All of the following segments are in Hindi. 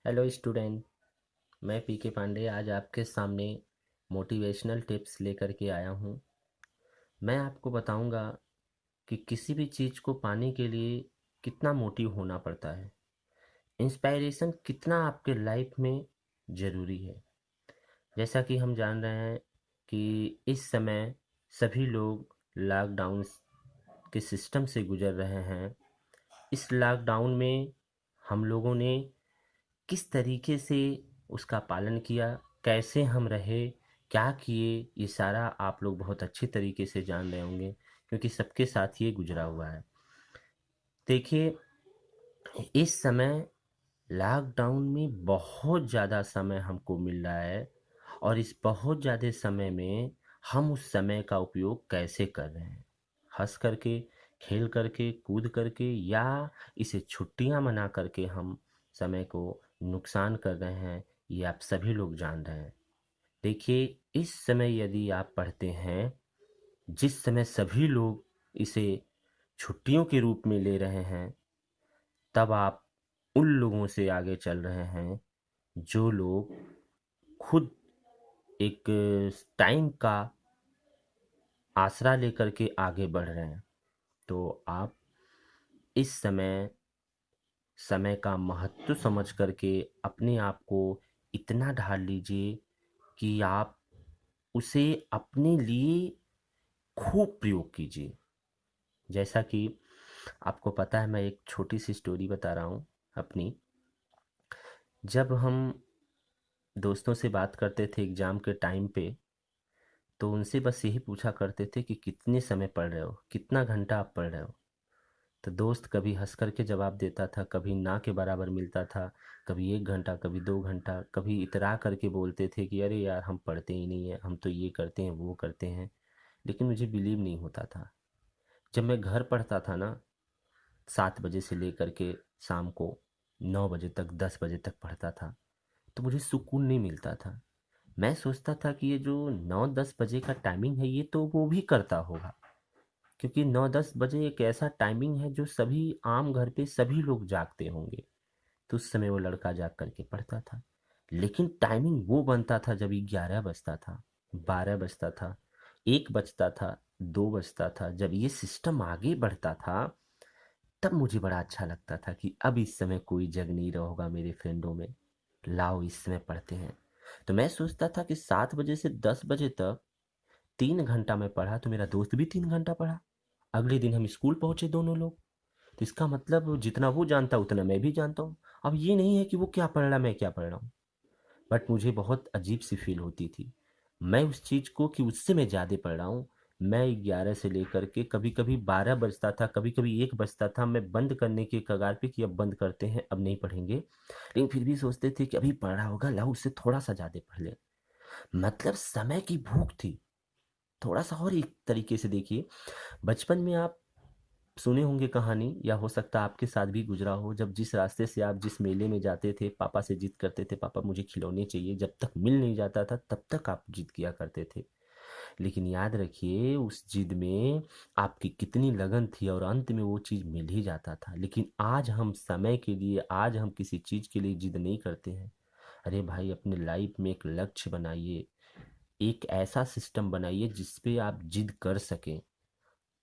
Hello student. मैं पीके पांडे आज आपके सामने मोटिवेशनल टिप्स लेकर के आया हूँ। मैं आपको बताऊंगा कि किसी भी चीज़ को पाने के लिए कितना मोटिव होना पड़ता है। इंस्पायरेशन कितना आपके लाइफ में ज़रूरी है। जैसा कि हम जान रहे हैं कि इस समय सभी लोग लॉकडाउन के सिस्टम से गुजर रहे हैं। इस लॉकडाउन में हम लोगों ने किस तरीके से उसका पालन किया, कैसे हम रहे, क्या किए, ये सारा आप लोग बहुत अच्छे तरीके से जान रहे होंगे क्योंकि सबके साथ ये गुजरा हुआ है। देखिए, इस समय लॉकडाउन में बहुत ज़्यादा समय हमको मिल रहा है और इस बहुत ज़्यादा समय में हम उस समय का उपयोग कैसे कर रहे हैं। हंस करके, खेल करके, कूद करके या इसे छुट्टियां मना करके हम समय को नुकसान कर रहे हैं, ये आप सभी लोग जान रहे हैं। देखिए, इस समय यदि आप पढ़ते हैं, जिस समय सभी लोग इसे छुट्टियों के रूप में ले रहे हैं, तब आप उन लोगों से आगे चल रहे हैं जो लोग खुद एक टाइम का आसरा लेकर के आगे बढ़ रहे हैं। तो आप इस समय समय का महत्व समझ करके अपने आप को इतना ढाल लीजिए कि आप उसे अपने लिए खूब प्रयोग कीजिए। जैसा कि आपको पता है, मैं एक छोटी सी स्टोरी बता रहा हूँ अपनी। जब हम दोस्तों से बात करते थे एग्ज़ाम के टाइम पे, तो उनसे बस यही पूछा करते थे कि कितने समय पढ़ रहे हो, कितना घंटा आप पढ़ रहे हो। तो दोस्त कभी हंस करके जवाब देता था, कभी ना के बराबर मिलता था, कभी 1 घंटा, कभी 2 घंटा, कभी इतरा करके बोलते थे कि अरे यार हम पढ़ते ही नहीं है, हम तो ये करते हैं वो करते हैं। लेकिन मुझे बिलीव नहीं होता था। जब मैं घर पढ़ता था ना, 7 बजे से लेकर के शाम को 9 बजे तक, 10 बजे तक पढ़ता था, तो मुझे सुकून नहीं मिलता था। मैं सोचता था कि ये जो 9-10 बजे का टाइमिंग है, ये तो वो भी करता होगा, क्योंकि 9-10 बजे एक ऐसा टाइमिंग है जो सभी आम घर पे सभी लोग जागते होंगे। तो उस समय वो लड़का जाग करके पढ़ता था। लेकिन टाइमिंग वो बनता था जब 11 बजता था, 12 बजता था, 1 बजता था, 2 बजता था। जब ये सिस्टम आगे बढ़ता था, तब मुझे बड़ा अच्छा लगता था कि अब इस समय कोई जग नहीं रहा होगा मेरे फ्रेंडों में, लाओ इस समय पढ़ते हैं। तो मैं सोचता था कि 7 बजे से 10 बजे तक 3 घंटा मैं पढ़ा तो मेरा दोस्त भी 3 घंटा पढ़ा। अगले दिन हम स्कूल पहुंचे दोनों लोग। तो इसका मतलब जितना वो जानता उतना मैं भी जानता हूँ। अब ये नहीं है कि वो क्या पढ़ रहा मैं क्या पढ़ रहा हूँ। बट मुझे बहुत अजीब सी फील होती थी मैं उस चीज़ को कि उससे मैं ज़्यादा पढ़ रहा हूँ। मैं 11 से लेकर के कभी कभी 12 बजता था, कभी कभी 1 बजता था, मैं बंद करने के कगार पे कि अब बंद करते हैं, अब नहीं पढ़ेंगे। लेकिन फिर भी सोचते थे कि अभी पढ़ रहा होगा, लाओ उससे थोड़ा सा ज़्यादा पढ़ ले। मतलब समय की भूख थी। थोड़ा सा और एक तरीके से देखिए, बचपन में आप सुने होंगे कहानी, या हो सकता है आपके साथ भी गुजरा हो, जब जिस रास्ते से आप जिस मेले में जाते थे, पापा से जिद करते थे पापा मुझे खिलौने चाहिए, जब तक मिल नहीं जाता था तब तक आप जिद किया करते थे। लेकिन याद रखिए, उस जिद में आपकी कितनी लगन थी और अंत में वो चीज़ मिल ही जाता था। लेकिन आज हम समय के लिए, आज हम किसी चीज़ के लिए जिद नहीं करते हैं। अरे भाई, अपने लाइफ में एक लक्ष्य बनाइए, एक ऐसा सिस्टम बनाइए जिस पे आप जिद कर सकें।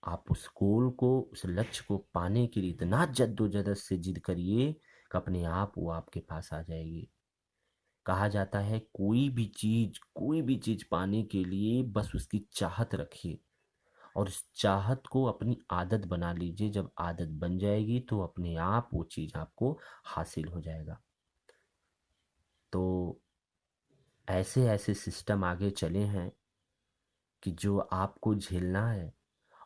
आप उस गोल को, उस लक्ष्य को पाने के लिए इतना जद्दोजहद से जिद करिए कि अपने आप वो आपके पास आ जाएगी। कहा जाता है कोई भी चीज पाने के लिए बस उसकी चाहत रखिए और उस चाहत को अपनी आदत बना लीजिए। जब आदत बन जाएगी तो अपने आप वो चीज आपको हासिल हो जाएगा। तो ऐसे ऐसे सिस्टम आगे चले हैं कि जो आपको झेलना है,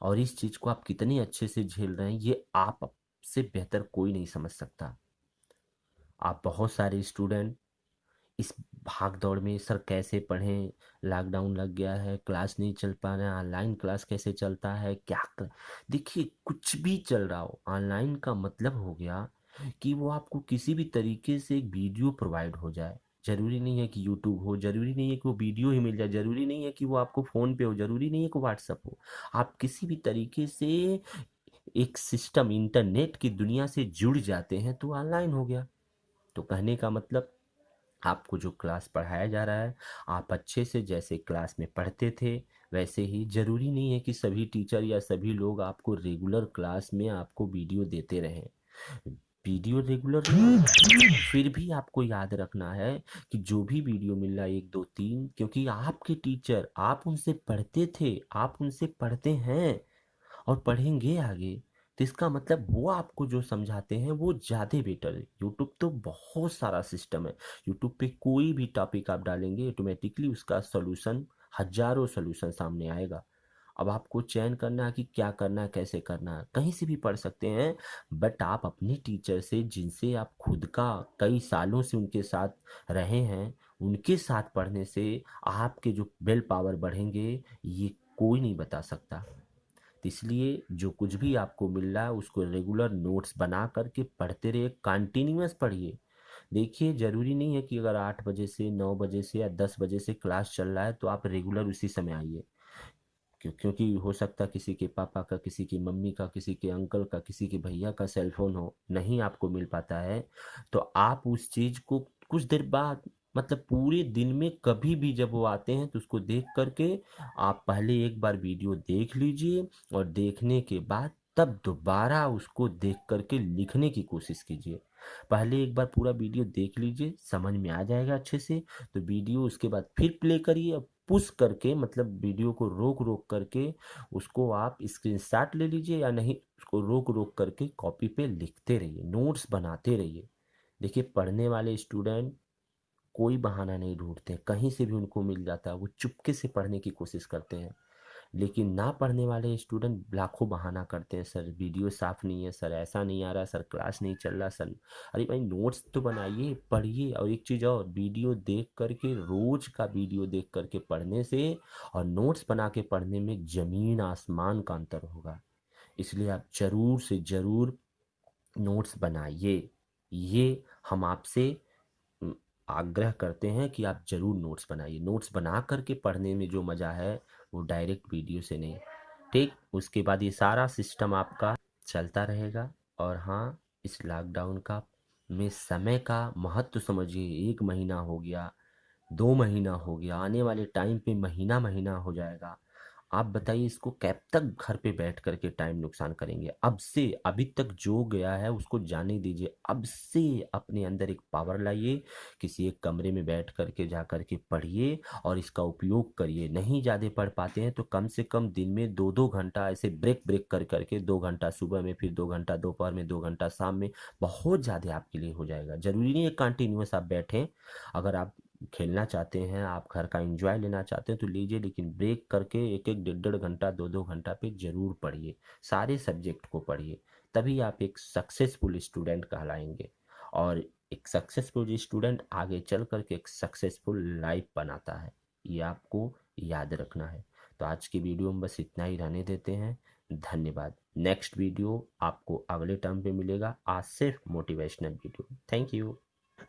और इस चीज को आप कितने अच्छे से झेल रहे हैं ये आप से बेहतर कोई नहीं समझ सकता। आप बहुत सारे स्टूडेंट इस भाग दौड़ में, सर कैसे पढ़ें, लॉकडाउन लग गया है, क्लास नहीं चल पा रहा है, ऑनलाइन क्लास कैसे चलता है, देखिए, कुछ भी चल रहा हो, ऑनलाइन का मतलब हो गया कि वो आपको किसी भी तरीके से एक वीडियो प्रोवाइड हो जाए। जरूरी नहीं है कि यूट्यूब हो, जरूरी नहीं है कि वो वीडियो ही मिल जाए, जरूरी नहीं है कि वो आपको फोन पे हो, जरूरी नहीं है कि व्हाट्सअप हो। आप किसी भी तरीके से एक सिस्टम, इंटरनेट की दुनिया से जुड़ जाते हैं तो ऑनलाइन हो गया। तो कहने का मतलब आपको जो क्लास पढ़ाया जा रहा है, आप अच्छे से जैसे क्लास में पढ़ते थे वैसे ही, ज़रूरी नहीं है कि सभी टीचर या सभी लोग आपको रेगुलर क्लास में आपको वीडियो देते रहें। वीडियो रेगुलर नहीं होगा, फिर भी आपको याद रखना है कि जो भी वीडियो मिल रहा है 1 2 3, क्योंकि आपके टीचर, आप उनसे पढ़ते थे, आप उनसे पढ़ते हैं और पढ़ेंगे आगे। तो इसका मतलब वो आपको जो समझाते हैं वो ज़्यादा बेटर है। यूट्यूब तो बहुत सारा सिस्टम है। यूट्यूब पे कोई भी टॉपिक आप डालेंगे ऑटोमेटिकली उसका सॉल्यूशन, हजारों सॉल्यूशन सामने आएगा। अब आपको चयन करना है कि क्या करना है, कैसे करना है। कहीं से भी पढ़ सकते हैं, बट आप अपने टीचर से, जिनसे आप खुद का कई सालों से उनके साथ रहे हैं, उनके साथ पढ़ने से आपके जो विल पावर बढ़ेंगे ये कोई नहीं बता सकता। तो इसलिए जो कुछ भी आपको मिल रहा है उसको रेगुलर नोट्स बना करके पढ़ते रहिए, कंटिन्यूअस पढ़िए। देखिए ज़रूरी नहीं है कि अगर 8 बजे से 9 बजे से या 10 बजे से क्लास चल रहा है तो आप रेगुलर उसी समय आइए। क्योंकि हो सकता है किसी के पापा का, किसी की मम्मी का, किसी के अंकल का, किसी के भैया का सेल फोन हो, नहीं आपको मिल पाता है, तो आप उस चीज़ को कुछ देर बाद, मतलब पूरे दिन में कभी भी जब वो आते हैं तो उसको देख करके आप पहले एक बार वीडियो देख लीजिए और देखने के बाद तब दोबारा उसको देख करके लिखने की कोशिश कीजिए। पहले एक बार पूरा वीडियो देख लीजिए, समझ में आ जाएगा अच्छे से, तो वीडियो उसके बाद फिर प्ले करिए, पुश करके, मतलब वीडियो को रोक रोक करके उसको आप स्क्रीनशॉट ले लीजिए, या नहीं उसको रोक रोक करके कॉपी पे लिखते रहिए, नोट्स बनाते रहिए। देखिए पढ़ने वाले स्टूडेंट कोई बहाना नहीं ढूंढते, कहीं से भी उनको मिल जाता है, वो चुपके से पढ़ने की कोशिश करते हैं। लेकिन ना पढ़ने वाले स्टूडेंट लाखों बहाना करते हैं, सर वीडियो साफ नहीं है, सर ऐसा नहीं आ रहा, सर क्लास नहीं चल रहा, सर। अरे भाई नोट्स तो बनाइए, पढ़िए। और एक चीज़ और, वीडियो देख करके, रोज का वीडियो देख करके पढ़ने से और नोट्स बना के पढ़ने में ज़मीन आसमान का अंतर होगा। इसलिए आप ज़रूर से ज़रूर नोट्स बनाइए। ये हम आपसे उम, आग्रह करते हैं कि आप ज़रूर नोट्स बनाइए। नोट्स बना कर के पढ़ने में जो मज़ा है वो डायरेक्ट वीडियो से नहीं। ठीक, उसके बाद ये सारा सिस्टम आपका चलता रहेगा। और हाँ, इस लॉकडाउन का में समय का महत्व समझिए। 1 महीना हो गया, 2 महीना हो गया, आने वाले टाइम पे महीना महीना हो जाएगा। आप बताइए इसको कब तक घर पे बैठ कर के टाइम नुकसान करेंगे। अब से, अभी तक जो गया है उसको जाने दीजिए। अब से अपने अंदर एक पावर लाइए, किसी एक कमरे में बैठ कर के जा कर के पढ़िए और इसका उपयोग करिए। नहीं ज़्यादा पढ़ पाते हैं तो कम से कम दिन में 2-2 घंटा ऐसे ब्रेक ब्रेक कर करके, 2 घंटा सुबह में, फिर 2 घंटा दोपहर में, 2 घंटा शाम में, बहुत ज़्यादा आपके लिए हो जाएगा। ज़रूरी नहीं है कंटिन्यूअस आप बैठें। अगर आप खेलना चाहते हैं, आप घर का एंजॉय लेना चाहते हैं तो लीजिए, लेकिन ब्रेक करके 1-1 डेढ़-डेढ़ घंटा, 2-2 घंटा पे ज़रूर पढ़िए। सारे सब्जेक्ट को पढ़िए, तभी आप एक सक्सेसफुल स्टूडेंट कहलाएंगे। और एक सक्सेसफुल स्टूडेंट आगे चल कर के एक सक्सेसफुल लाइफ बनाता है, ये आपको याद रखना है। तो आज की वीडियो में बस इतना ही रहने देते हैं। धन्यवाद। नेक्स्ट वीडियो आपको अगले टर्म पे मिलेगा। आज सिर्फ मोटिवेशनल वीडियो। Thank you.